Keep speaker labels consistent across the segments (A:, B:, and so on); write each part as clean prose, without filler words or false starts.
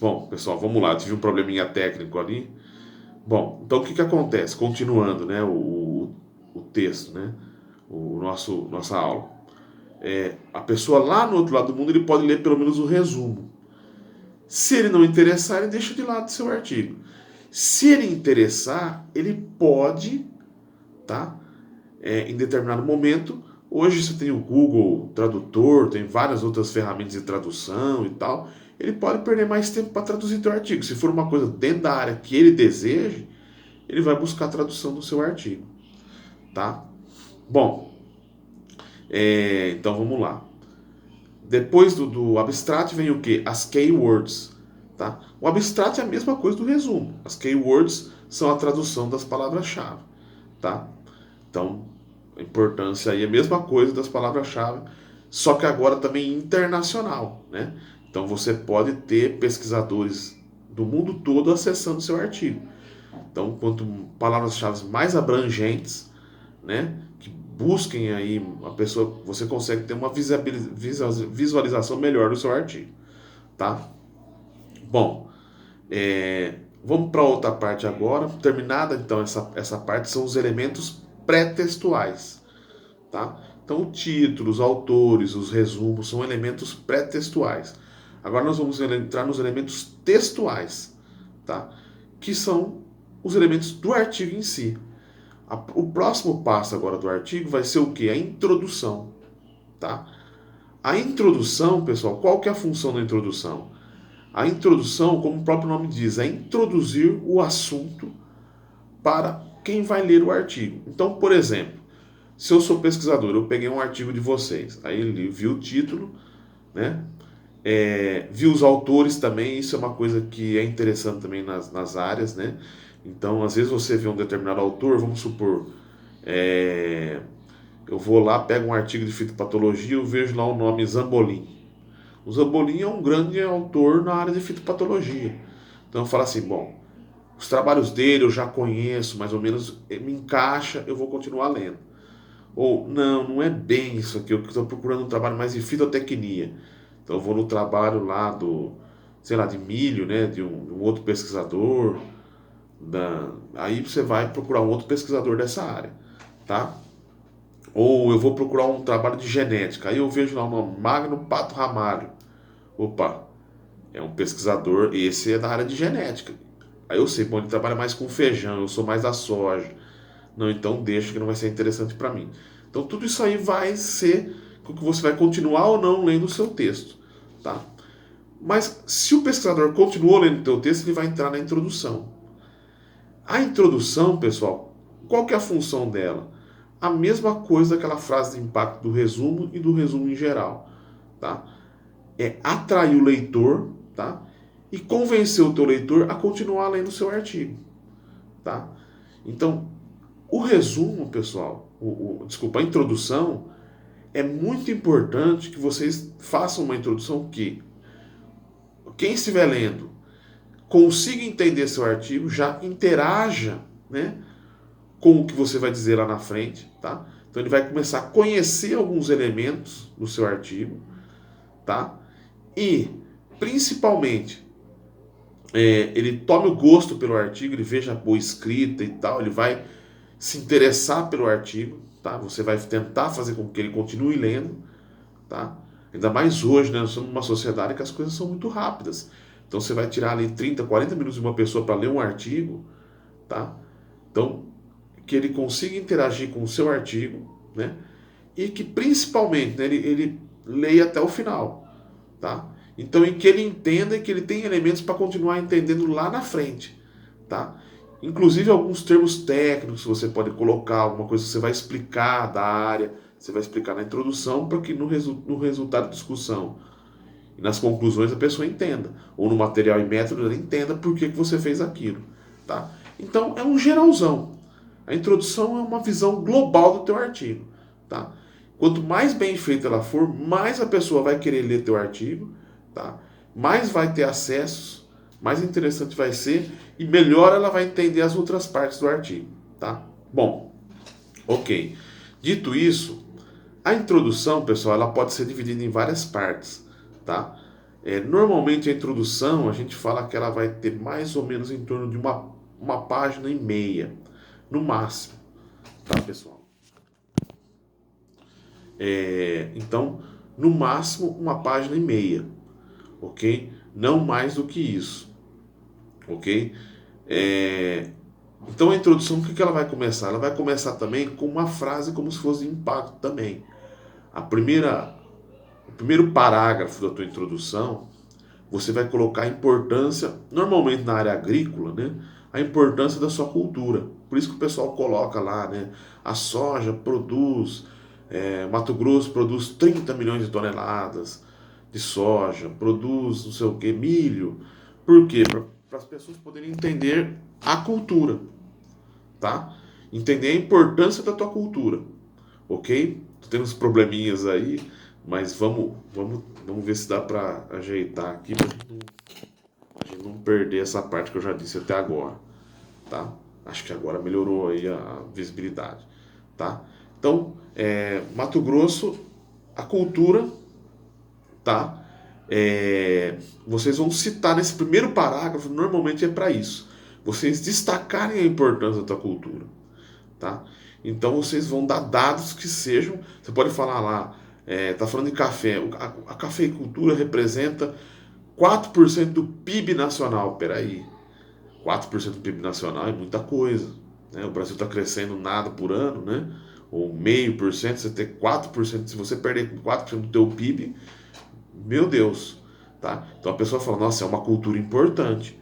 A: Bom, pessoal, vamos lá. Tive um probleminha técnico ali. Bom, então o que que acontece? Continuando, né, o texto, né, nossa aula. A pessoa lá no outro lado do mundo, ele pode ler pelo menos o resumo. Se ele não interessar, ele deixa de lado seu artigo. Se ele interessar, ele pode, tá? Em determinado momento, hoje você tem o Google Tradutor, tem várias outras ferramentas de tradução e tal. Ele pode perder mais tempo para traduzir seu artigo. Se for uma coisa dentro da área que ele deseje, ele vai buscar a tradução do seu artigo, tá? Bom, então vamos lá. Depois do abstract vem o que? As keywords. Tá? O abstract é a mesma coisa do resumo. As keywords são a tradução das palavras-chave. Tá? Então, a importância aí é a mesma coisa das palavras-chave, só que agora também internacional. Né? Então você pode ter pesquisadores do mundo todo acessando seu artigo. Então, quanto palavras-chave mais abrangentes, né, que busquem aí a pessoa, você consegue ter uma visualização melhor do seu artigo, tá? Bom, vamos para outra parte agora. Terminada então essa parte, são os elementos pré-textuais, tá? Então, o título, os autores, os resumos são elementos pré-textuais. Agora nós vamos entrar nos elementos textuais, tá? Que são os elementos do artigo em si. O próximo passo agora do artigo vai ser o que? A introdução, tá? A introdução, pessoal, qual que é a função da introdução? A introdução, como o próprio nome diz, é introduzir o assunto para quem vai ler o artigo. Então, por exemplo, se eu sou pesquisador, eu peguei um artigo de vocês, aí ele viu o título, né? Vi os autores também, isso é uma coisa que é interessante também nas áreas, né? Então, às vezes você vê um determinado autor, vamos supor, eu vou lá, pego um artigo de fitopatologia, eu vejo lá o nome Zambolin. O Zambolin é um grande autor na área de fitopatologia. Então eu falo assim, bom, os trabalhos dele eu já conheço, mais ou menos me encaixa, eu vou continuar lendo. Ou, não, não é bem isso aqui, eu estou procurando um trabalho mais de fitotecnia. Então eu vou no trabalho lá sei lá, de milho, né, de um outro pesquisador. Aí você vai procurar um outro pesquisador dessa área, tá? Ou eu vou procurar um trabalho de genética. Aí eu vejo lá o nome Magno Pato Ramalho. Opa, é um pesquisador, esse é da área de genética. Aí eu sei, bom, ele trabalha mais com feijão, eu sou mais da soja. Não, então deixa que não vai ser interessante para mim. Então tudo isso aí vai ser com que você vai continuar ou não lendo o seu texto, tá? Mas se o pesquisador continuou lendo o seu texto, ele vai entrar na introdução. A introdução, pessoal, qual que é a função dela? A mesma coisa daquela frase de impacto do resumo e do resumo em geral, tá? É atrair o leitor, tá? E convencer o teu leitor a continuar lendo o seu artigo, tá? Então, o resumo, pessoal, desculpa, a introdução, é muito importante que vocês façam uma introdução que quem estiver lendo consiga entender seu artigo, já interaja, né, com o que você vai dizer lá na frente, tá? Então ele vai começar a conhecer alguns elementos do seu artigo, tá? E, principalmente, ele tome o gosto pelo artigo, ele veja a boa escrita e tal, ele vai se interessar pelo artigo, tá? Você vai tentar fazer com que ele continue lendo, tá? Ainda mais hoje, né? Nós somos uma sociedade que as coisas são muito rápidas. Então você vai tirar ali 30, 40 minutos de uma pessoa para ler um artigo, tá? Então, que ele consiga interagir com o seu artigo, né? E que principalmente, né, ele leia até o final, tá? Então, em que ele entenda e que ele tenha elementos para continuar entendendo lá na frente, tá? Inclusive alguns termos técnicos você pode colocar, alguma coisa que você vai explicar da área, você vai explicar na introdução para que no resultado da discussão e nas conclusões a pessoa entenda, ou no material e método ela entenda por que você fez aquilo, tá? Então é um geralzão. A introdução é uma visão global do teu artigo, tá? Quanto mais bem feita ela for, mais a pessoa vai querer ler teu artigo, tá? Mais vai ter acessos, mais interessante vai ser e melhor ela vai entender as outras partes do artigo, tá? Bom, ok. Dito isso, a introdução, pessoal, ela pode ser dividida em várias partes, tá? Normalmente a introdução a gente fala que ela vai ter mais ou menos em torno de uma página e meia, no máximo, tá, pessoal? Então, no máximo uma página e meia, ok? Não mais do que isso, ok? É, então a introdução, o que que ela vai começar? Ela vai começar também com uma frase como se fosse de impacto também. A primeira, o primeiro parágrafo da tua introdução, você vai colocar a importância, normalmente na área agrícola, né? A importância da sua cultura. Por isso que o pessoal coloca lá, né? A soja produz, Mato Grosso produz 30 milhões de toneladas de soja, produz não sei o que, milho. Por quê? Para as pessoas poderem entender a cultura, tá? Entender a importância da tua cultura, ok? Tem uns probleminhas aí, mas vamos ver se dá para ajeitar aqui para a gente não perder essa parte que eu já disse até agora, tá? Acho que agora melhorou aí a visibilidade, tá? Então, Mato Grosso, a cultura, tá? Vocês vão citar nesse primeiro parágrafo, normalmente é para isso. Vocês destacarem a importância da cultura, tá? Então vocês vão dar dados que sejam. Você pode falar lá, tá falando de café. A cafeicultura representa 4% do PIB nacional. Peraí, 4% do PIB nacional é muita coisa, né? O Brasil está crescendo nada por ano, né? Ou 0,5%, você ter 4%, se você perder 4% do teu PIB, meu Deus, tá? Então a pessoa fala, nossa, é uma cultura importante.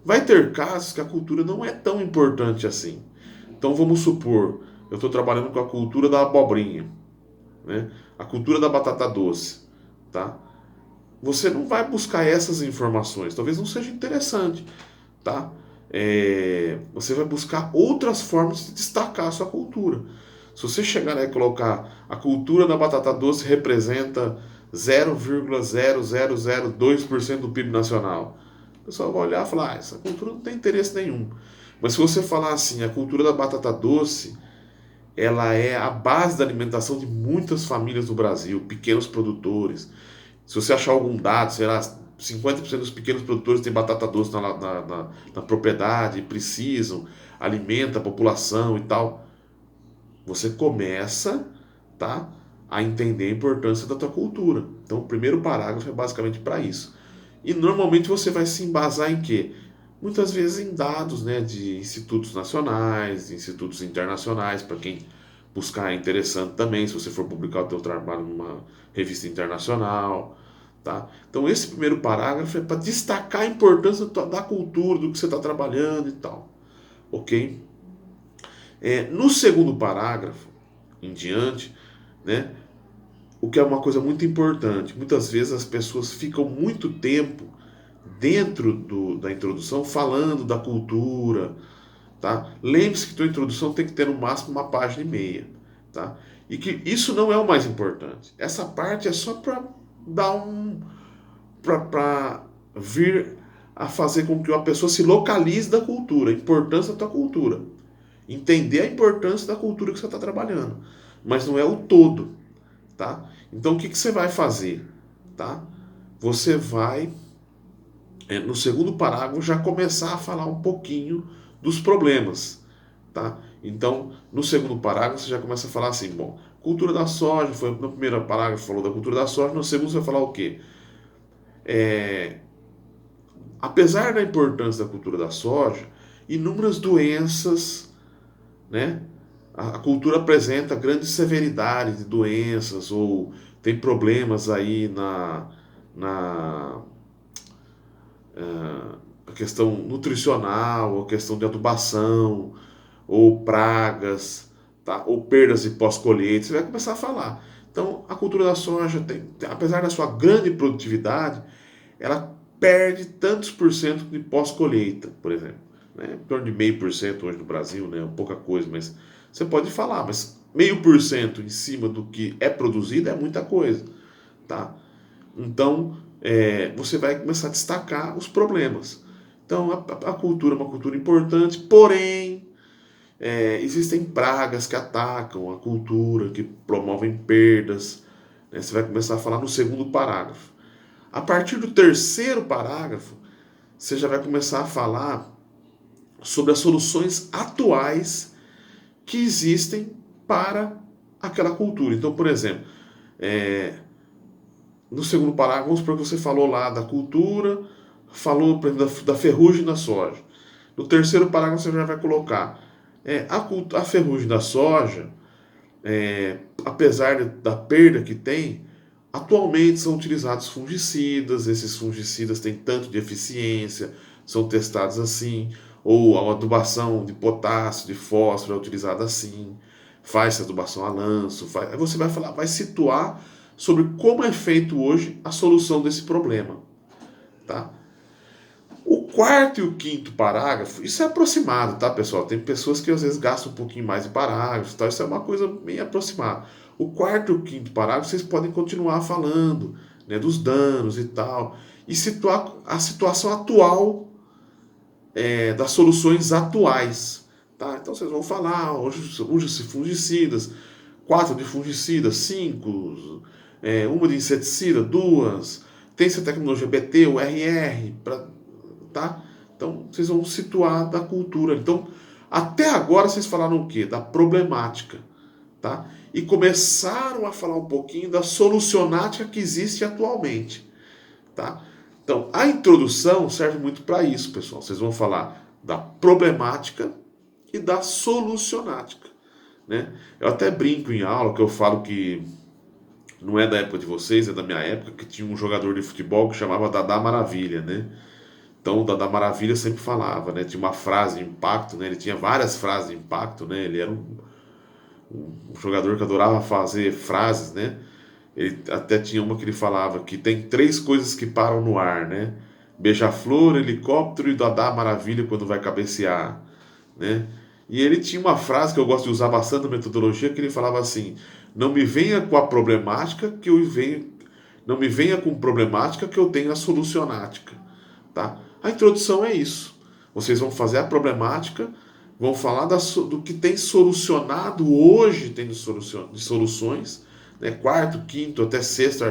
A: Vai ter casos que a cultura não é tão importante assim. Então vamos supor, eu estou trabalhando com a cultura da abobrinha, né? A cultura da batata doce, tá? Você não vai buscar essas informações, talvez não seja interessante, tá? Você vai buscar outras formas de destacar a sua cultura. Se você chegar lá e colocar a cultura da batata doce representa 0,0002% do PIB nacional, o pessoal vai olhar e falar, essa cultura não tem interesse nenhum. Mas se você falar assim, a cultura da batata doce, ela é a base da alimentação de muitas famílias do Brasil, pequenos produtores. Se você achar algum dado, sei lá, 50% dos pequenos produtores têm batata doce na propriedade, precisam, alimenta a população e tal. Você começa, tá, a entender a importância da tua cultura. Então, o primeiro parágrafo é basicamente para isso. E normalmente você vai se embasar em quê? Muitas vezes em dados, né, de institutos nacionais, de institutos internacionais, para quem buscar é interessante também, se você for publicar o teu trabalho numa revista internacional, tá? Então esse primeiro parágrafo é para destacar a importância da cultura, do que você está trabalhando e tal, ok? No segundo parágrafo em diante, né, o que é uma coisa muito importante, muitas vezes as pessoas ficam muito tempo dentro da introdução falando da cultura, tá? Lembre-se que tua introdução tem que ter no máximo uma página e meia, tá? E que isso não é o mais importante. Essa parte é só para dar para vir a fazer com que uma pessoa se localize da cultura, a importância da tua cultura, entender a importância da cultura que você está trabalhando, mas não é o todo, tá? Então o que que você vai fazer, tá? Você vai no segundo parágrafo já começar a falar um pouquinho dos problemas, tá? Então, no segundo parágrafo você já começa a falar assim, bom, cultura da soja, foi no primeiro parágrafo falou da cultura da soja, no segundo você vai falar o quê? Apesar da importância da cultura da soja, inúmeras doenças, né? A cultura apresenta grande severidade de doenças ou tem problemas aí na a questão nutricional, a questão de adubação, ou pragas, tá? Ou perdas de pós-colheita, você vai começar a falar. Então, a cultura da soja, apesar da sua grande produtividade, ela perde tantos por cento de pós-colheita, por exemplo. Né? Em torno de 0,5% hoje no Brasil, né? Pouca coisa, mas você pode falar, mas 0,5% em cima do que é produzido é muita coisa, tá? Então, você vai começar a destacar os problemas. Então, a cultura é uma cultura importante, porém, existem pragas que atacam a cultura, que promovem perdas. Né? Você vai começar a falar no segundo parágrafo. A partir do terceiro parágrafo, você já vai começar a falar sobre as soluções atuais que existem para aquela cultura. Então, por exemplo, no segundo parágrafo, vamos supor que você falou lá da cultura, falou, por exemplo, da ferrugem da soja. No terceiro parágrafo, você já vai colocar a ferrugem da soja, apesar da perda que tem, atualmente são utilizados fungicidas, esses fungicidas têm tanto de eficiência, são testados assim, ou a adubação de potássio, de fósforo é utilizada assim, faz adubação a lanço, aí você vai falar, vai situar sobre como é feito hoje a solução desse problema, tá? O quarto e o quinto parágrafo, isso é aproximado, tá, pessoal? Tem pessoas que às vezes gastam um pouquinho mais de parágrafos, tá? Isso é uma coisa bem aproximada. O quarto e o quinto parágrafo, vocês podem continuar falando, né, dos danos e tal, e situar a situação atual das soluções atuais, tá? Então vocês vão falar, hoje usa-se fungicidas, 4 de fungicida, 5, uma de inseticida, 2, tem-se a tecnologia BT, o RR, tá? Então vocês vão situar da cultura. Então, até agora vocês falaram o quê? Da problemática, tá? E começaram a falar um pouquinho da solucionática que existe atualmente, tá? Então, a introdução serve muito para isso, pessoal. Vocês vão falar da problemática e da solucionática, né? Eu até brinco em aula que eu falo que não é da época de vocês, é da minha época, que tinha um jogador de futebol que chamava Dadá Maravilha, né? Então, o Dadá Maravilha sempre falava, né? Tinha uma frase de impacto, né? Ele tinha várias frases de impacto, né? Ele era um jogador que adorava fazer frases, né? Ele até tinha uma que ele falava que tem 3 coisas que param no ar, né? Beija-flor, helicóptero e Dadá Maravilha quando vai cabecear, né? E ele tinha uma frase que eu gosto de usar bastante na metodologia, que ele falava assim: não me venha com a problemática que eu venho, não me venha com problemática que eu tenho a solucionática, tá? A introdução é isso. Vocês vão fazer a problemática, vão falar do que tem solucionado hoje, tem de soluções, né? Quarto, quinto até sexto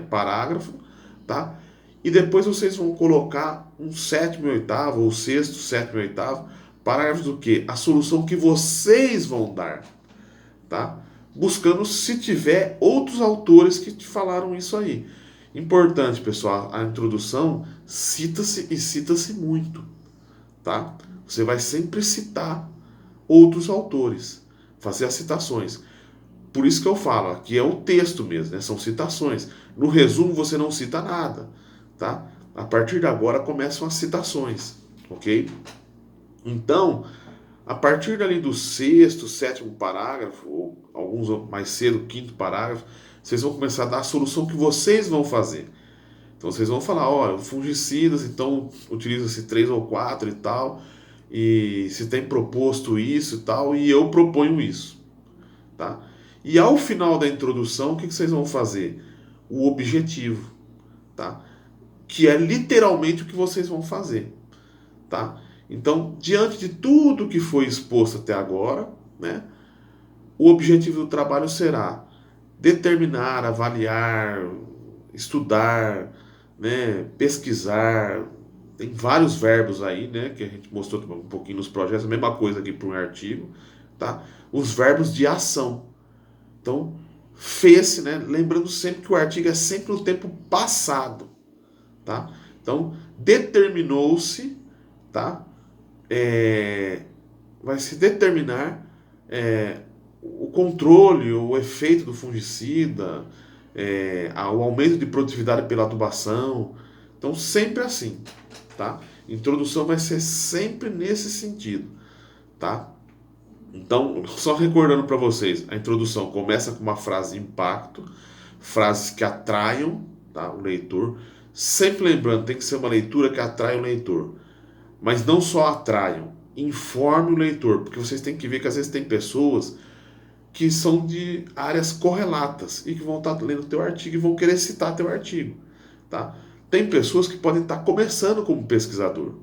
A: parágrafo, tá? E depois vocês vão colocar um sétimo e oitavo, ou sexto, sétimo e oitavo, parágrafos do quê? A solução que vocês vão dar, tá? Buscando se tiver outros autores que te falaram isso aí. Importante, pessoal, a introdução cita-se e cita-se muito, tá? Você vai sempre citar outros autores, fazer as citações. Por isso que eu falo, aqui é o texto mesmo, né? São citações. No resumo você não cita nada, tá? A partir de agora começam as citações, ok? Então, a partir dali do sexto, sétimo parágrafo, ou alguns mais cedo, quinto parágrafo, vocês vão começar a dar a solução que vocês vão fazer. Então vocês vão falar, olha, fungicidas, então utiliza-se 3 ou 4 e tal, e se tem proposto isso e tal, e eu proponho isso, tá? E ao final da introdução, o que vocês vão fazer? O objetivo, tá? Que é literalmente o que vocês vão fazer, tá? Então, diante de tudo que foi exposto até agora, né, o objetivo do trabalho será determinar, avaliar, estudar, né, pesquisar. Tem vários verbos aí, né, que a gente mostrou um pouquinho nos projetos, a mesma coisa aqui para um artigo, tá? Os verbos de ação. Então, fez-se, né, lembrando sempre que o artigo é sempre no tempo passado, tá? Então, determinou-se, tá? Vai se determinar o controle, o efeito do fungicida, o aumento de produtividade pela adubação. Então, sempre assim, tá? Introdução vai ser sempre nesse sentido, tá? Então, só recordando para vocês, a introdução começa com uma frase de impacto, frases que atraiam, tá, o leitor. Sempre lembrando, tem que ser uma leitura que atrai o leitor. Mas não só atraiam, informe o leitor, porque vocês têm que ver que às vezes tem pessoas que são de áreas correlatas e que vão estar lendo teu artigo e vão querer citar teu artigo, tá? Tem pessoas que podem estar começando como pesquisador,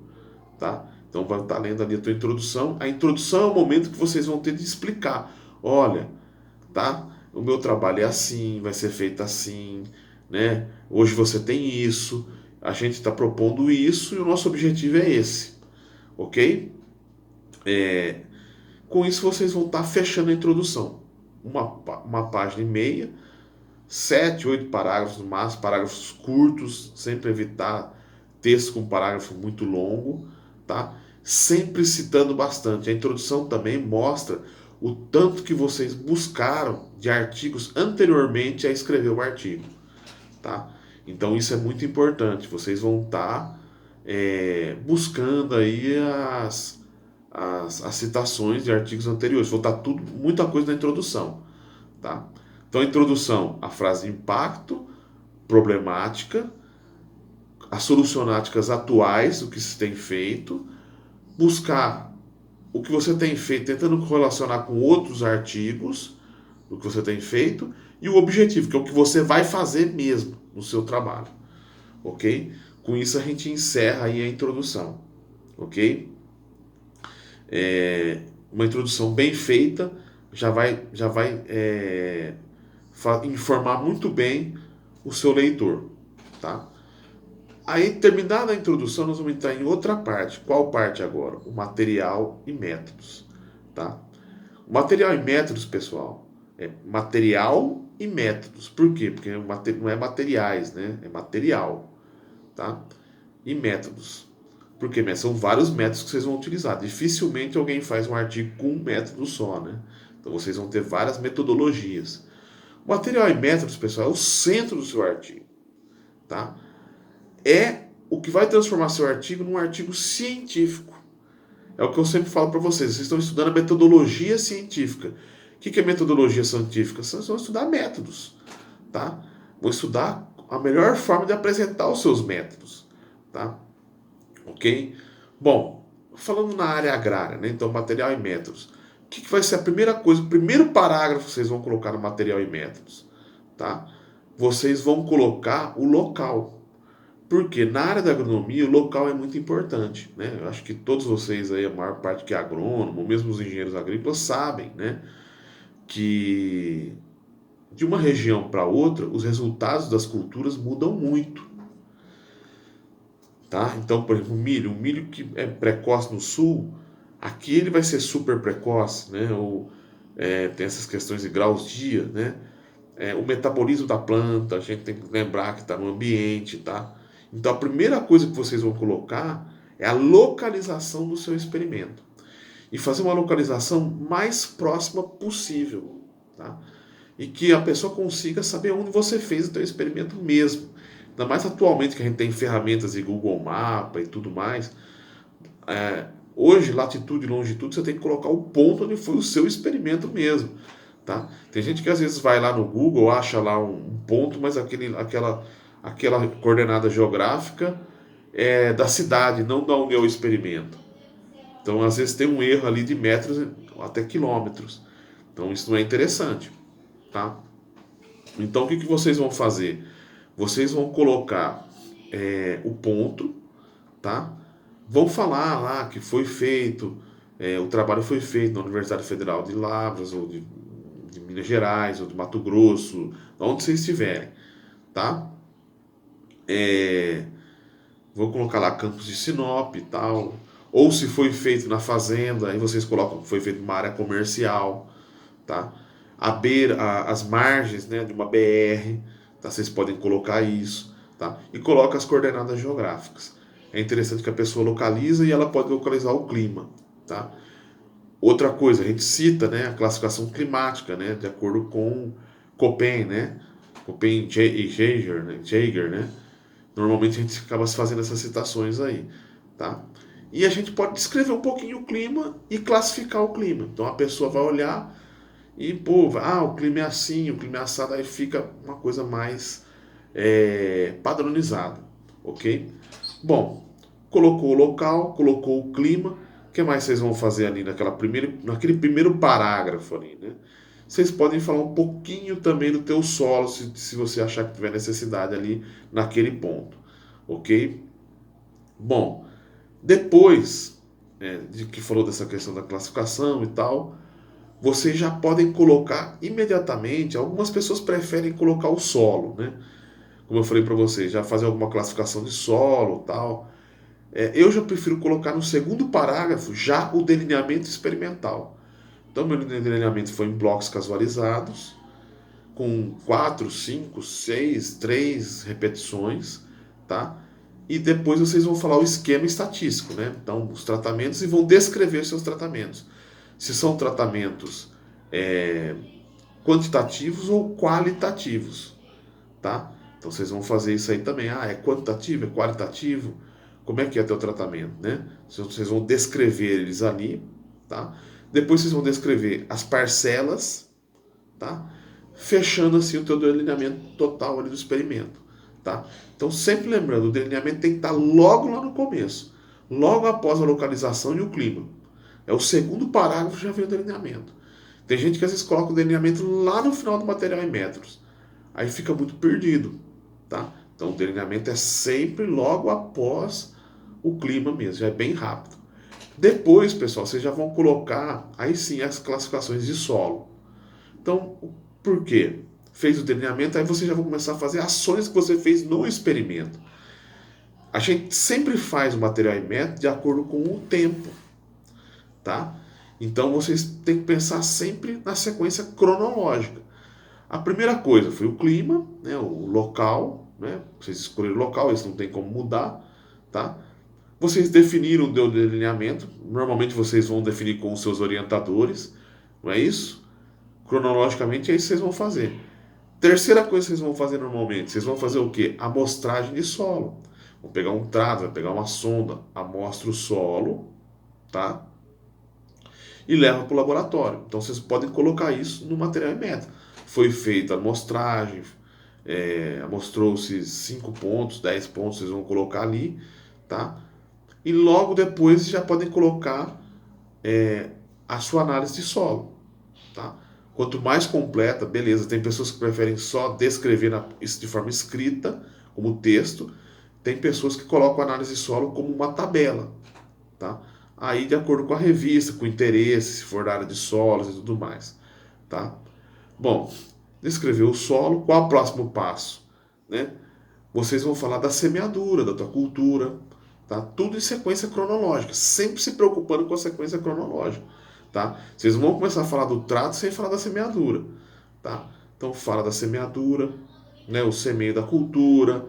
A: tá? Então vai estar lendo ali a tua introdução. A introdução é o momento que vocês vão ter de explicar. Olha, tá? O meu trabalho é assim, vai ser feito assim, né? Hoje você tem isso, a gente está propondo isso e o nosso objetivo é esse, ok? Com isso vocês vão estar fechando a introdução. Uma página e meia, 7, 8 parágrafos no máximo, parágrafos curtos, sempre evitar texto com parágrafo muito longo, tá? Sempre citando bastante. A introdução também mostra o tanto que vocês buscaram de artigos anteriormente a escrever o artigo, tá? Então isso é muito importante. Vocês vão estar buscando aí as citações de artigos anteriores. Vou estar tudo, muita coisa na introdução, tá? Então, a introdução, a frase impacto, problemática, as solucionáticas atuais, o que se tem feito, buscar o que você tem feito, tentando correlacionar com outros artigos, o que você tem feito, e o objetivo, que é o que você vai fazer mesmo no seu trabalho, ok? Com isso a gente encerra aí a introdução, ok? Uma introdução bem feita já vai informar muito bem o seu leitor, tá? Aí, terminada a introdução, nós vamos entrar em outra parte. Qual parte agora? O material e métodos, tá? O material e métodos, pessoal, é material e métodos. Por quê? Porque não é materiais, né? É material, tá? E métodos. Porque são vários métodos que vocês vão utilizar. Dificilmente alguém faz um artigo com um método só, né? Então vocês vão ter várias metodologias. O material e métodos, pessoal, é o centro do seu artigo, tá? É o que vai transformar seu artigo num artigo científico. É o que eu sempre falo para vocês. Vocês estão estudando a metodologia científica. O que é metodologia científica? Vocês vão estudar métodos, tá? Vão estudar a melhor forma de apresentar os seus métodos, tá? Ok? Bom, falando na área agrária, né? Então, material e métodos. O que vai ser a primeira coisa, o primeiro parágrafo que vocês vão colocar no material e métodos, tá? Vocês vão colocar o local. Porque na área da agronomia o local é muito importante, né? Eu acho que todos vocês aí, a maior parte que é agrônomo, mesmo os engenheiros agrícolas, sabem, né? Que de uma região para outra, os resultados das culturas mudam muito, tá? Então, por exemplo, um milho que é precoce no sul, aqui ele vai ser super precoce, né? Ou tem essas questões de graus dia, né? O metabolismo da planta, a gente tem que lembrar que está no ambiente, tá? Então a primeira coisa que vocês vão colocar é a localização do seu experimento. E fazer uma localização mais próxima possível, tá? E que a pessoa consiga saber onde você fez o seu experimento mesmo. Ainda mais atualmente que a gente tem ferramentas de Google Mapa e tudo mais. Hoje, latitude e longitude, você tem que colocar o ponto onde foi o seu experimento mesmo. Tá? Tem gente que às vezes vai lá no Google, acha lá um ponto, mas aquela coordenada geográfica é da cidade, não da onde é o experimento. Então, às vezes tem um erro ali de metros até quilômetros. Então, isso não é interessante, tá? Então, o que vocês vão fazer? Vocês vão colocar o ponto, tá? Vão falar lá que foi feito, o trabalho foi feito na Universidade Federal de Lavras, ou de Minas Gerais, ou de Mato Grosso, onde vocês estiverem, tá? Vou colocar lá Campos de Sinop e tal. Ou se foi feito na fazenda, aí vocês colocam que foi feito numa área comercial, tá? As margens, né, de uma BR, tá? Vocês podem colocar isso, tá? E coloca as coordenadas geográficas. É interessante que a pessoa localiza e ela pode localizar o clima, tá? Outra coisa, a gente cita, né, a classificação climática, né, de acordo com Köppen, né? Köppen e Jaeger, né? Normalmente a gente acaba fazendo essas citações aí, tá? E a gente pode descrever um pouquinho o clima e classificar o clima. Então a pessoa vai olhar e, pô, o clima é assim, o clima é assado, aí fica uma coisa mais padronizada, ok? Bom, colocou o local, colocou o clima, o que mais vocês vão fazer ali naquele primeiro parágrafo ali, né? Vocês podem falar um pouquinho também do teu solo, se você achar que tiver necessidade ali naquele ponto, ok? Bom, depois de que falou dessa questão da classificação e tal, vocês já podem colocar imediatamente, algumas pessoas preferem colocar o solo, né? como eu falei para vocês, já fazer alguma classificação de solo, tal. Eu já prefiro colocar no segundo parágrafo já o delineamento experimental. Então, meu delineamento foi em blocos casualizados, com 4, 5, 6, 3 repetições, tá? E depois vocês vão falar o esquema estatístico, né? Então, os tratamentos, e vão descrever seus tratamentos. Se são tratamentos quantitativos ou qualitativos, tá? Então vocês vão fazer isso aí também. É quantitativo, é qualitativo? Como é que é teu tratamento, né? Vocês vão descrever eles ali, tá? Depois vocês vão descrever as parcelas, tá? Fechando assim o teu delineamento total ali do experimento, tá? Então sempre lembrando, o delineamento tem que estar logo lá no começo, logo após a localização e o clima. É o segundo parágrafo, já vem o delineamento. Tem gente que às vezes coloca o delineamento lá no final do material em metros. Aí fica muito perdido, tá? Então o delineamento é sempre logo após o clima mesmo, já é bem rápido. Depois, pessoal, vocês já vão colocar aí sim as classificações de solo. Então, por quê? Fez o delineamento, aí você já vai começar a fazer ações que você fez no experimento. A gente sempre faz o material em metro de acordo com o tempo, tá? Então vocês têm que pensar sempre na sequência cronológica. A primeira coisa foi o clima, né, o local, né? Vocês escolheram o local, isso não tem como mudar, tá? Vocês definiram o delineamento, normalmente vocês vão definir com os seus orientadores, não é isso? Cronologicamente é isso que vocês vão fazer. Terceira coisa que vocês vão fazer normalmente, vocês vão fazer o quê? Amostragem de solo. Vão pegar um trato, vai pegar uma sonda, amostra o solo, tá? E leva para o laboratório. Então vocês podem colocar isso no material em metro. Foi feita a amostragem, amostrou-se 5 pontos, 10 pontos, vocês vão colocar ali, tá? E logo depois já podem colocar a sua análise de solo, tá? Quanto mais completa, beleza. Tem pessoas que preferem só descrever isso de forma escrita, como texto. Tem pessoas que colocam a análise de solo como uma tabela, tá? Aí de acordo com a revista, com o interesse, se for da área de solos e tudo mais, tá? Bom, descrever o solo, qual é o próximo passo, né? Vocês vão falar da semeadura, da tua cultura, tá? Tudo em sequência cronológica, sempre se preocupando com a sequência cronológica, tá? Vocês vão começar a falar do trato sem falar da semeadura, tá? Então fala da semeadura, né? O semeio da cultura,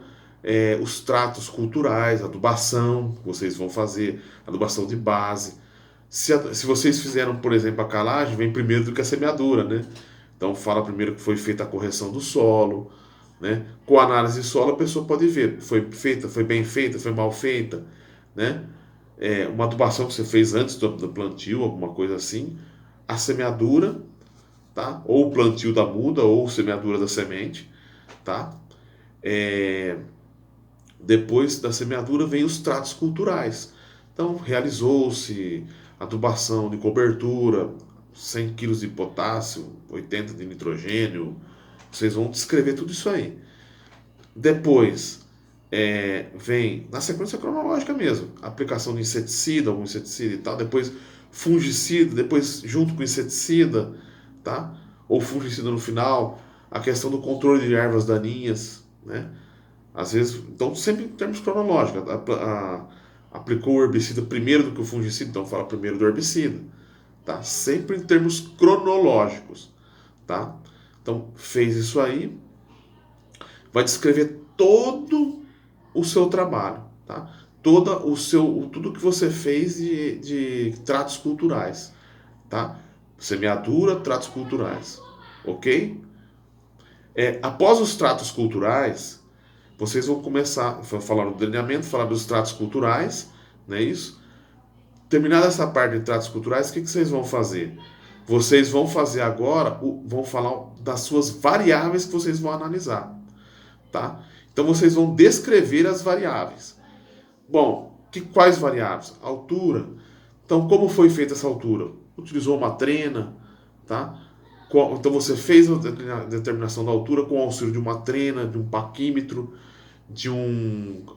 A: os tratos culturais, adubação, que vocês vão fazer, adubação de base. Se vocês fizeram, por exemplo, a calagem, vem primeiro do que a semeadura, né? Então fala primeiro que foi feita a correção do solo, né? Com a análise de solo a pessoa pode ver, foi feita, foi bem feita, foi mal feita, né? Uma adubação que você fez antes do plantio, alguma coisa assim, a semeadura, tá? Ou o plantio da muda, ou semeadura da semente, tá? Depois da semeadura vem os tratos culturais. Então realizou-se adubação de cobertura, 100 kg de potássio, 80 de nitrogênio. Vocês vão descrever tudo isso aí. Depois vem, na sequência cronológica mesmo, aplicação de inseticida, algum inseticida e tal. Depois fungicida, depois junto com inseticida, tá? Ou fungicida no final. A questão do controle de ervas daninhas, né? Às vezes, então sempre em termos cronológicos. Aplicou o herbicida primeiro do que o fungicida, então fala primeiro do herbicida, tá? Sempre em termos cronológicos, tá? Então fez isso aí, vai descrever todo o seu trabalho, tá? Tudo que você fez de tratos culturais, tá? Semeadura, tratos culturais, ok? Após os tratos culturais, vocês vão começar a falar do delineamento, falar dos tratos culturais, não é isso? Terminada essa parte de tratos culturais, o que vocês vão fazer? Vocês vão fazer agora, vão falar das suas variáveis que vocês vão analisar, tá? Então vocês vão descrever as variáveis. Bom, quais variáveis? Altura. Então como foi feita essa altura? Utilizou uma trena, tá? Então você fez a determinação da altura com o auxílio de uma trena, de um paquímetro,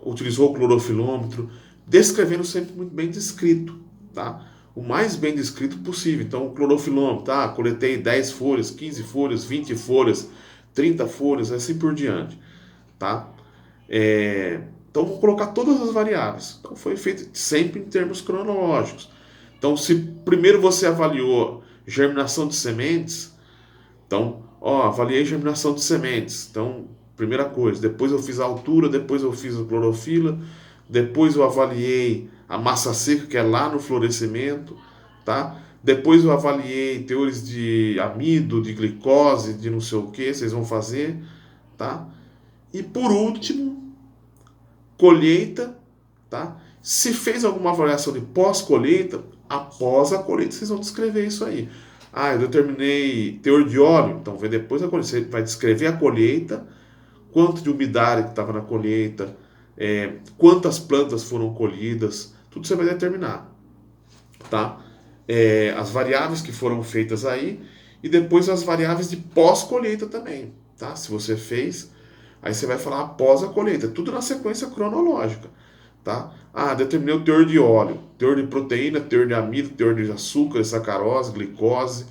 A: utilizou o clorofilômetro, descrevendo sempre muito bem descrito, tá? O mais bem descrito possível. Então o clorofilômetro, tá? Coletei 10 folhas, 15 folhas, 20 folhas, 30 folhas, assim por diante, tá? Então, vou colocar todas as variáveis. Então, foi feito sempre em termos cronológicos. Então, se primeiro você avaliou germinação de sementes, então, avaliei germinação de sementes. Então, primeira coisa, depois eu fiz a altura, depois eu fiz a clorofila, depois eu avaliei a massa seca, que é lá no florescimento, tá? Depois eu avaliei teores de amido, de glicose, de não sei o que, vocês vão fazer, tá? E por último, colheita, tá? Se fez alguma avaliação de pós-colheita, após a colheita vocês vão descrever isso aí. Eu determinei teor de óleo, então vem depois da colheita. Você vai descrever a colheita, quanto de umidade que estava na colheita, quantas plantas foram colhidas, tudo você vai determinar, tá? As variáveis que foram feitas aí e depois as variáveis de pós-colheita também, tá? Se você fez, aí você vai falar após a colheita, tudo na sequência cronológica, tá? Determinei o teor de óleo, teor de proteína, teor de amido, teor de açúcar, sacarose, glicose,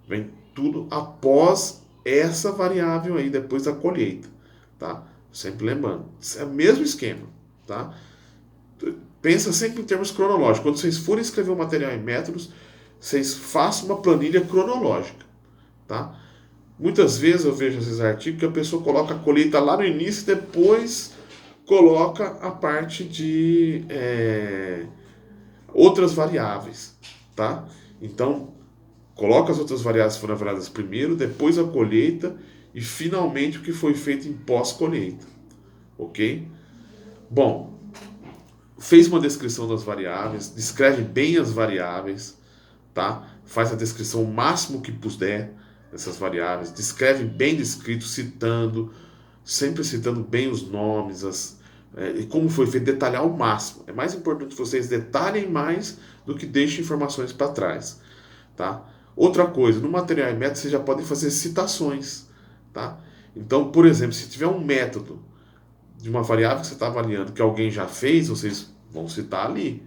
A: vem tudo após essa variável aí, depois da colheita, tá? Sempre lembrando, é o mesmo esquema, tá? Pensa sempre em termos cronológicos. Quando vocês forem escrever o material em métodos, vocês façam uma planilha cronológica, tá? Muitas vezes eu vejo esses artigos que a pessoa coloca a colheita lá no início e depois coloca a parte de outras variáveis, tá? Então, coloca as outras variáveis que foram avaliadas primeiro, depois a colheita e finalmente o que foi feito em pós-colheita, ok? Bom, fez uma descrição das variáveis, descreve bem as variáveis, tá? Faz a descrição o máximo que puder dessas variáveis, descreve bem descrito, citando, sempre citando bem os nomes, e como foi feito, detalhar ao máximo. É mais importante que vocês detalhem mais do que deixem informações para trás, tá? Outra coisa, no material e método vocês já podem fazer citações, tá? Então, por exemplo, se tiver um método de uma variável que você está avaliando que alguém já fez, vocês vão citar ali,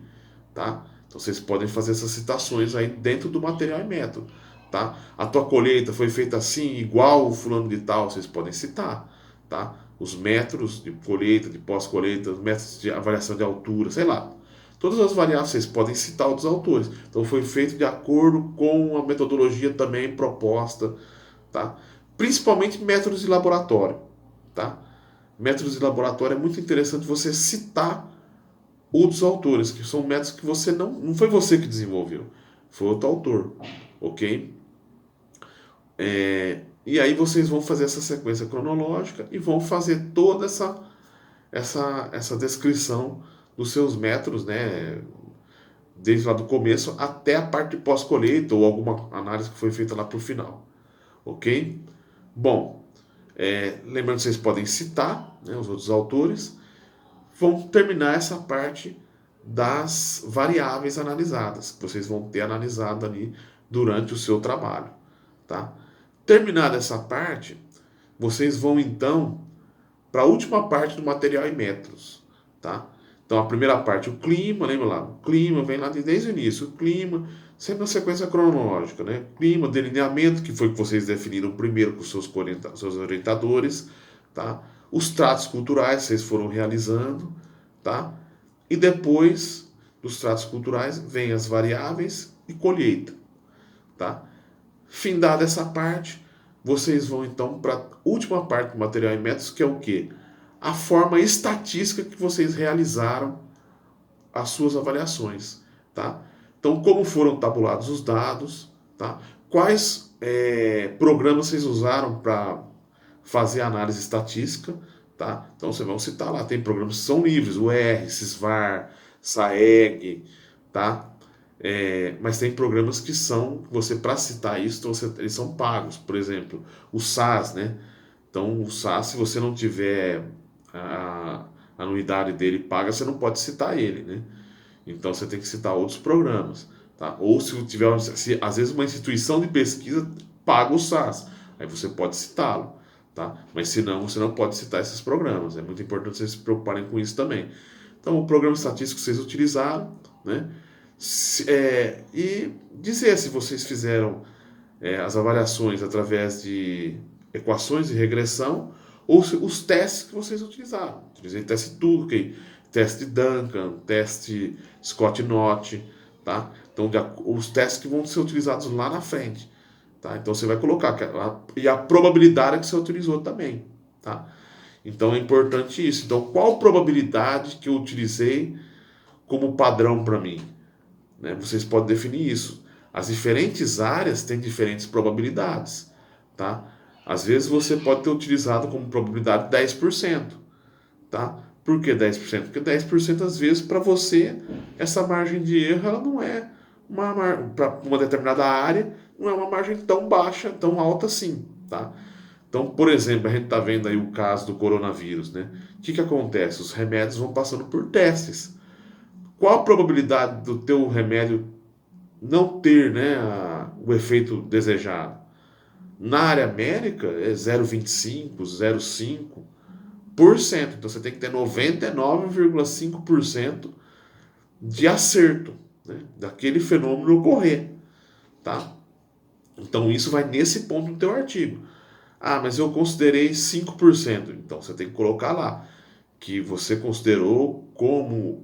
A: tá? Então vocês podem fazer essas citações aí dentro do material e método, tá? A tua colheita foi feita assim, igual o fulano de tal, vocês podem citar, tá? Os métodos de colheita, de pós-colheita, os métodos de avaliação de altura, sei lá. Todas as variáveis vocês podem citar outros autores. Então foi feito de acordo com a metodologia também proposta, tá? Principalmente métodos de laboratório, tá? Métodos de laboratório é muito interessante você citar outros autores, que são métodos que você não foi você que desenvolveu, foi outro autor, ok? E aí vocês vão fazer essa sequência cronológica e vão fazer toda essa descrição dos seus métodos, né? Desde lá do começo até a parte de pós-colheita ou alguma análise que foi feita lá para o final, ok? Bom, lembrando que vocês podem citar, né, os outros autores. Vão terminar essa parte das variáveis analisadas, que vocês vão ter analisado ali durante o seu trabalho, tá? Terminada essa parte, vocês vão então para a última parte do material e métodos, tá? Então a primeira parte, o clima, lembra lá? O clima vem lá desde o início, o clima, sempre na sequência cronológica, né? Clima, delineamento, que foi que vocês definiram primeiro com os seus orientadores, tá? Os tratos culturais vocês foram realizando, tá? E depois dos tratos culturais vem as variáveis e colheita, tá? Findada essa parte, vocês vão então para a última parte do material e métodos, que é o quê? A forma estatística que vocês realizaram as suas avaliações, tá? Então, como foram tabulados os dados, tá? Quais programas vocês usaram para fazer a análise estatística, tá? Então, vocês vão citar lá, tem programas que são livres, o R, Sysvar, Saeg, tá? Mas tem programas que são, você para citar isso, então eles são pagos, por exemplo, o SAS, né? Então, o SAS, se você não tiver a anuidade dele paga, você não pode citar ele, né? Então, você tem que citar outros programas, tá? Ou se tiver, às vezes uma instituição de pesquisa paga o SAS, aí você pode citá-lo, tá? Mas se não, você não pode citar esses programas. É muito importante vocês se preocuparem com isso também. Então, o programa estatístico que vocês utilizaram, né? E dizer se vocês fizeram as avaliações através de equações de regressão ou os testes que vocês utilizaram. Utilizei teste Tukey, teste Duncan, teste Scott Knott, tá? Então, os testes que vão ser utilizados lá na frente, tá? Então, você vai colocar e a probabilidade que você utilizou também, tá? Então, é importante isso. Então, qual probabilidade que eu utilizei como padrão para mim? Né? Vocês podem definir isso. As diferentes áreas têm diferentes probabilidades, tá? Às vezes você pode ter utilizado como probabilidade 10%, tá? Por que 10%? Porque 10% às vezes para você essa margem de erro ela não é para uma determinada área, não é uma margem tão baixa, tão alta assim, tá? Então, por exemplo, a gente está vendo aí o caso do coronavírus, né? O que acontece? Os remédios vão passando por testes. Qual a probabilidade do teu remédio não ter, né, o efeito desejado? Na área médica é 0,25, 0,5%. Então você tem que ter 99,5% de acerto, né, daquele fenômeno ocorrer, tá? Então isso vai nesse ponto do teu artigo. Ah, mas eu considerei 5%. Então você tem que colocar lá que você considerou como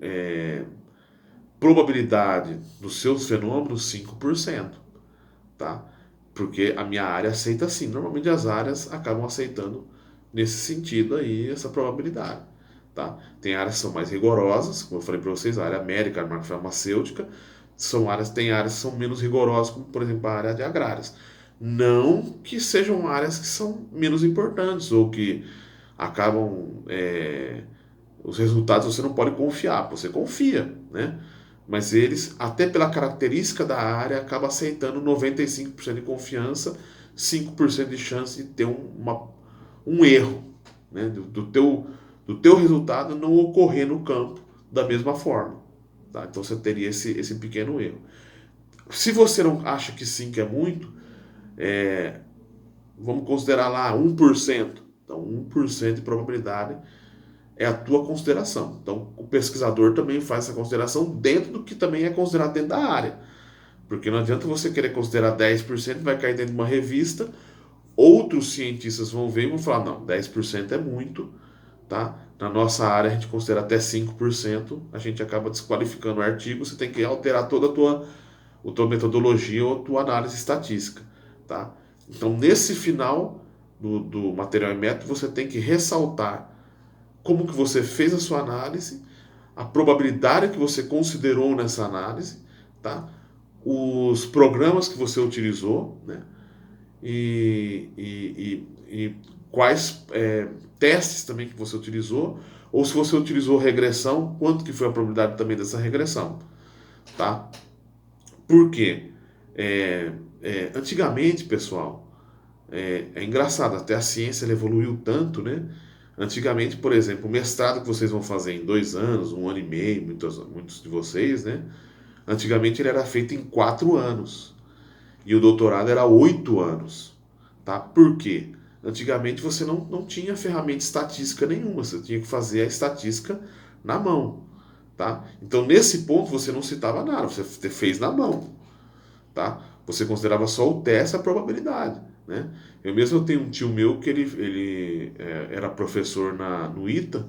A: probabilidade dos seus fenômenos 5%, tá? Porque a minha área aceita assim. Normalmente as áreas acabam aceitando nesse sentido aí essa probabilidade, tá? Tem áreas que são mais rigorosas, como eu falei para vocês, a área médica, a área farmacêutica, tem áreas que são menos rigorosas, como por exemplo a área de agrárias. Não que sejam áreas que são menos importantes ou que acabam os resultados você não pode confiar, você confia, né? Mas eles, até pela característica da área, acaba aceitando 95% de confiança, 5% de chance de ter um erro, né? Do teu resultado não ocorrer no campo da mesma forma. Tá? Então você teria esse pequeno erro. Se você não acha que 5 é muito, vamos considerar lá 1%. Então 1% de probabilidade é a tua consideração. Então, o pesquisador também faz essa consideração dentro do que também é considerado dentro da área. Porque não adianta você querer considerar 10%, vai cair dentro de uma revista, outros cientistas vão ver e vão falar, não, 10% é muito, tá? Na nossa área a gente considera até 5%, a gente acaba desqualificando o artigo, você tem que alterar toda a tua metodologia ou a tua análise estatística, tá? Então, nesse final do material e método, você tem que ressaltar como que você fez a sua análise, a probabilidade que você considerou nessa análise, tá? Os programas que você utilizou, né? E quais testes também que você utilizou, ou se você utilizou regressão, quanto que foi a probabilidade também dessa regressão, tá? Por quê? Antigamente, pessoal, é engraçado, até a ciência ela evoluiu tanto, né? Antigamente, por exemplo, o mestrado que vocês vão fazer em 2 anos, 1 ano e meio, muitos de vocês, né? Antigamente ele era feito em 4 anos. E o doutorado era 8 anos. Tá? Por quê? Antigamente você não tinha ferramenta estatística nenhuma, você tinha que fazer a estatística na mão. Tá? Então, nesse ponto, você não citava nada, você fez na mão. Tá? Você considerava só o teste, a probabilidade. Né? Eu tenho um tio meu que ele era professor no ITA,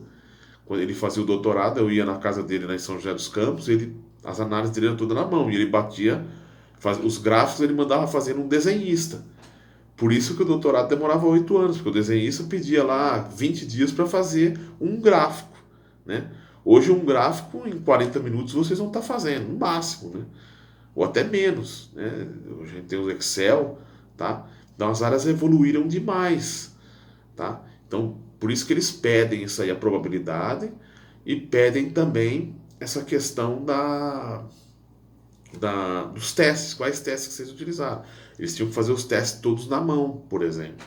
A: quando ele fazia o doutorado, eu ia na casa dele em São José dos Campos, as análises dele eram todas na mão, e ele batia, os gráficos ele mandava fazer um desenhista. Por isso que o doutorado demorava 8 anos, porque o desenhista pedia lá 20 dias para fazer um gráfico. Né? Hoje um gráfico em 40 minutos vocês vão estar fazendo, no máximo. Né? Ou até menos, né? Hoje a gente tem o Excel, tá? Então as áreas evoluíram demais, tá? Então, por isso que eles pedem isso aí, a probabilidade, e pedem também essa questão dos testes, quais testes que vocês utilizaram. Eles tinham que fazer os testes todos na mão, por exemplo,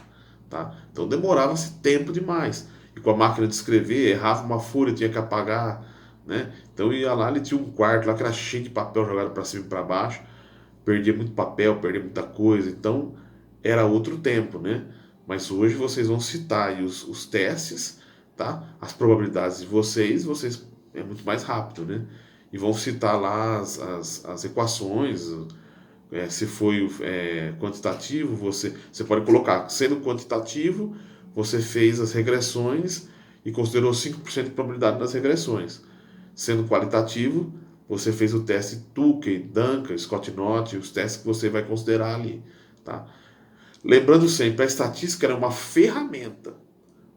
A: tá? Então demorava-se tempo demais. E com a máquina de escrever, errava uma folha, tinha que apagar, né? Então ia lá, ele tinha um quarto lá que era cheio de papel jogado para cima e para baixo, perdia muito papel, perdia muita coisa, então era outro tempo, né? Mas hoje vocês vão citar aí os testes, tá? As probabilidades de vocês é muito mais rápido, né? E vão citar lá as equações, se foi quantitativo, você pode colocar, sendo quantitativo, você fez as regressões e considerou 5% de probabilidade nas regressões. Sendo qualitativo, você fez o teste Tukey, Duncan, Scott-Knott, os testes que você vai considerar ali, tá? Lembrando sempre, a estatística é uma ferramenta,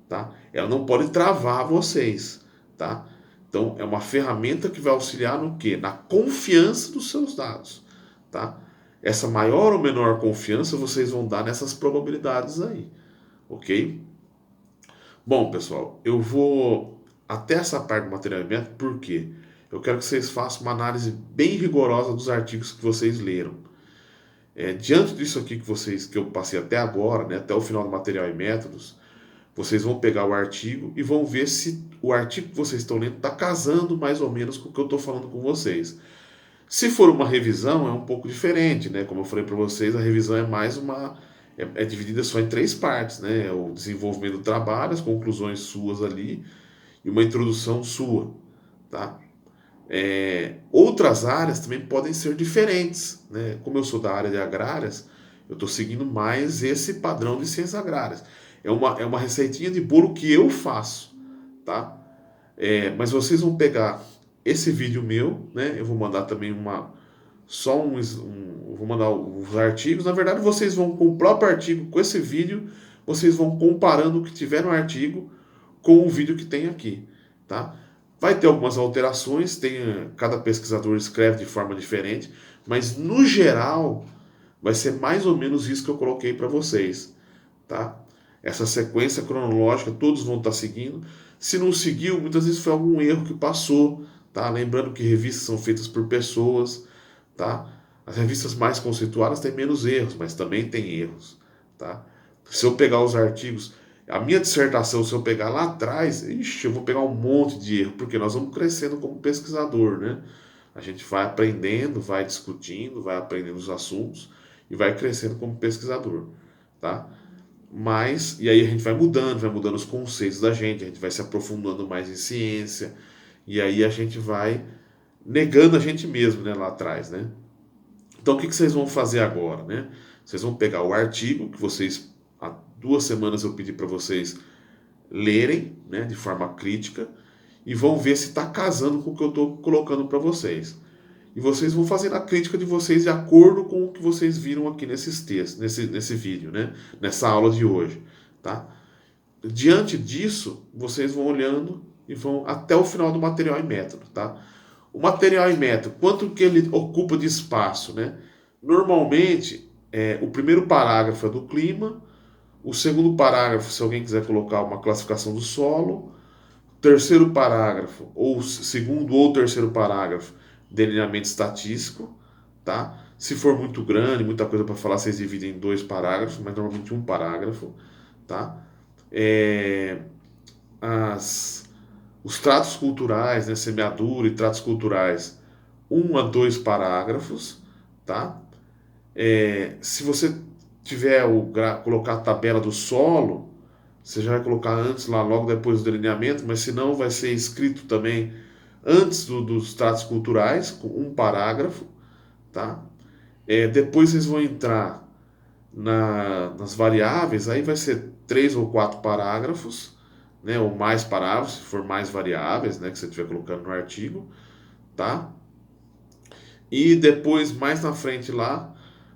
A: tá? Ela não pode travar vocês, tá? Então, é uma ferramenta que vai auxiliar no quê? Na confiança dos seus dados, tá? Essa maior ou menor confiança vocês vão dar nessas probabilidades aí, ok? Bom, pessoal, eu vou até essa parte do material e método, por quê? Eu quero que vocês façam uma análise bem rigorosa dos artigos que vocês leram. Diante disso aqui que eu passei até agora, né, até o final do material e métodos, vocês vão pegar o artigo e vão ver se o artigo que vocês estão lendo está casando mais ou menos com o que eu estou falando com vocês. Se for uma revisão, é um pouco diferente, né? Como eu falei para vocês, a revisão é mais uma. É dividida só em 3 partes, né? O desenvolvimento do trabalho, as conclusões suas ali e uma introdução sua, tá? Outras áreas também podem ser diferentes, né? Como eu sou da área de agrárias, eu estou seguindo mais esse padrão de ciências agrárias. É uma receitinha de bolo que eu faço, tá? Mas vocês vão pegar esse vídeo meu, né? Eu vou mandar também vou mandar os artigos. Na verdade, vocês vão com o próprio artigo, com esse vídeo, vocês vão comparando o que tiver no artigo com o vídeo que tem aqui, tá? Vai ter algumas alterações, cada pesquisador escreve de forma diferente, mas no geral vai ser mais ou menos isso que eu coloquei para vocês, tá? Essa sequência cronológica todos vão estar seguindo. Se não seguiu, muitas vezes foi algum erro que passou, tá? Lembrando que revistas são feitas por pessoas, tá? As revistas mais conceituadas têm menos erros, mas também tem erros, tá? Se eu pegar os artigos, a minha dissertação, se eu pegar lá atrás, eu vou pegar um monte de erro, porque nós vamos crescendo como pesquisador, né? A gente vai aprendendo, vai discutindo, vai aprendendo os assuntos e vai crescendo como pesquisador, tá? E aí a gente vai mudando os conceitos da gente, a gente vai se aprofundando mais em ciência, e aí a gente vai negando a gente mesmo, né, lá atrás, né? Então o que vocês vão fazer agora, né? Vocês vão pegar o artigo que há 2 semanas eu pedi para vocês lerem, né, de forma crítica, e vão ver se está casando com o que eu estou colocando para vocês. E vocês vão fazer a crítica de vocês de acordo com o que vocês viram aqui nesses textos, nesse vídeo, né? Nessa aula de hoje, tá? Diante disso, vocês vão olhando e vão até o final do material e método, tá? O material e método, quanto que ele ocupa de espaço, né? Normalmente, o primeiro parágrafo é do clima, o segundo parágrafo, se alguém quiser colocar uma classificação do solo, terceiro parágrafo, ou segundo ou terceiro parágrafo, delineamento estatístico, tá? Se for muito grande, muita coisa para falar, vocês dividem em 2 parágrafos, mas normalmente um parágrafo, tá? Os tratos culturais, né, semeadura e tratos culturais, 1 a 2 parágrafos, tá? Se você colocar a tabela do solo, você já vai colocar antes, lá logo depois do delineamento, mas se não vai ser escrito também antes dos tratos culturais, com 1 parágrafo, tá? Depois vocês vão entrar nas variáveis, aí vai ser 3 ou 4 parágrafos, né? Ou mais parágrafos, se for mais variáveis, né? Que você estiver colocando no artigo, tá? E depois, mais na frente lá,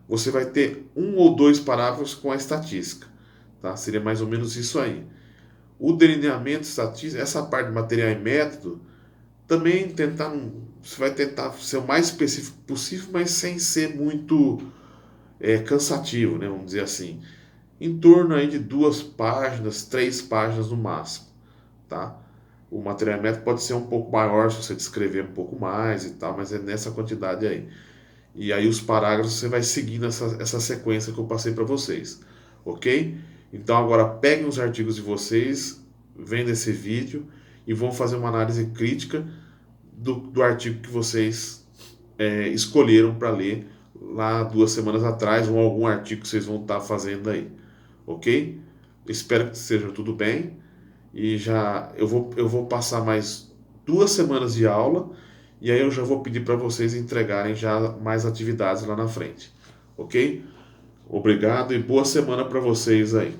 A: você vai ter 1 ou 2 parágrafos com a estatística, tá? Seria mais ou menos isso aí. O delineamento estatístico, essa parte de material e método, também você vai tentar ser o mais específico possível, mas sem ser muito cansativo, né? Vamos dizer assim. Em torno aí de 2 páginas, 3 páginas no máximo, tá? O material e método pode ser um pouco maior se você descrever um pouco mais e tal, mas é nessa quantidade aí. E aí os parágrafos você vai seguindo essa sequência que eu passei para vocês, ok? Então agora peguem os artigos de vocês, vendo esse vídeo e vão fazer uma análise crítica do artigo que vocês escolheram para ler lá 2 semanas atrás, ou algum artigo que vocês vão estar fazendo aí, ok? Espero que esteja tudo bem e eu vou passar mais 2 semanas de aula e aí eu já vou pedir para vocês entregarem já mais atividades lá na frente, ok? Obrigado e boa semana para vocês aí.